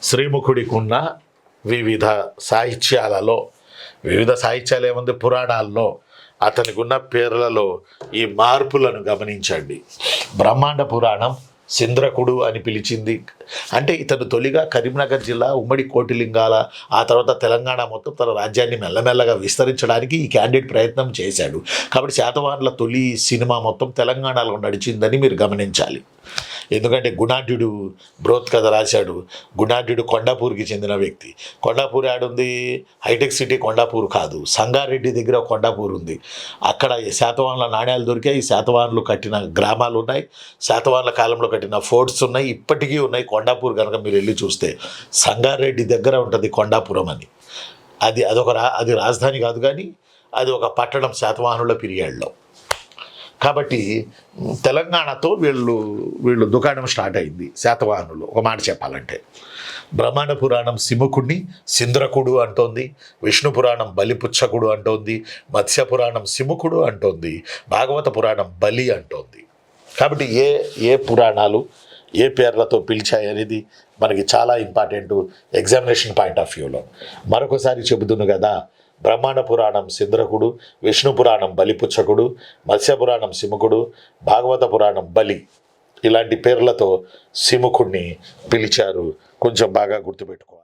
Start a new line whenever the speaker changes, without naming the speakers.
శ్రీముఖుడికి ఉన్న వివిధ సాహిత్యాలలో, వివిధ సాహిత్యాలు ఏముంది, పురాణాల్లో అతనికి ఉన్న పేర్లలో ఈ మార్పులను గమనించండి. బ్రహ్మాండ పురాణం సింద్రకుడు అని పిలిచింది. అంటే ఇతను తొలిగా కరీంనగర్ జిల్లా ఉమ్మడి కోటిలింగాల, ఆ తర్వాత తెలంగాణ మొత్తం తన రాజ్యాన్ని మెల్లమెల్లగా విస్తరించడానికి ఈ క్యాండిడేట్ ప్రయత్నం చేశాడు. కాబట్టి శాతవాహనుల తొలి సినిమా మొత్తం తెలంగాణలో నడిచిందని మీరు గమనించాలి. ఎందుకంటే గుణాఢ్యుడు బ్రోత్ కథ రాశాడు. గుణాఢ్యుడు కొండాపూర్కి చెందిన వ్యక్తి. కొండాపూర్ ఆడుంది, హైటెక్ సిటీ కొండాపూర్ కాదు, సంగారెడ్డి దగ్గర కొండాపూర్ ఉంది. అక్కడ శాతవాహనుల నాణ్యాలు దొరికాయి, శాతవాహనులు కట్టిన గ్రామాలు ఉన్నాయి, శాతవాహనుల కాలంలో కట్టిన ఫోర్ట్స్ ఉన్నాయి, ఇప్పటికీ ఉన్నాయి. కొండాపూర్ కనుక మీరు వెళ్ళి చూస్తే సంగారెడ్డి దగ్గర ఉంటుంది కొండాపురం అని. అది రాజధాని కాదు, కానీ అది ఒక పట్టణం శాతవాహనుల పీరియడ్లో. కాబట్టి తెలంగాణతో వీళ్ళు దుకాణం స్టార్ట్ అయింది శాతవాహనులు. ఒక మాట చెప్పాలంటే బ్రహ్మాండ పురాణం సిముకుడిని సింద్రకుడు అంటోంది, విష్ణు పురాణం బలిపుచ్చకుడు అంటోంది, మత్స్య పురాణం సిముకుడు అంటోంది, భాగవత పురాణం బలి అంటోంది. కాబట్టి ఏ పురాణాలు ఏ పేర్లతో పిలిచాయనేది మనకి చాలా ఇంపార్టెంట్ ఎగ్జామినేషన్ పాయింట్ ఆఫ్ వ్యూలో. మరొకసారి చెబుతును కదా, బ్రహ్మాండ పురాణం సింద్రకుడు, విష్ణు పురాణం బలిపుచ్చకుడు, మత్స్య పురాణం సిముకుడు, భాగవత పురాణం బలి, ఇలాంటి పేర్లతో సిముకుడిని పిలిచారు. కొంచెం బాగా గుర్తుపెట్టుకోవాలి.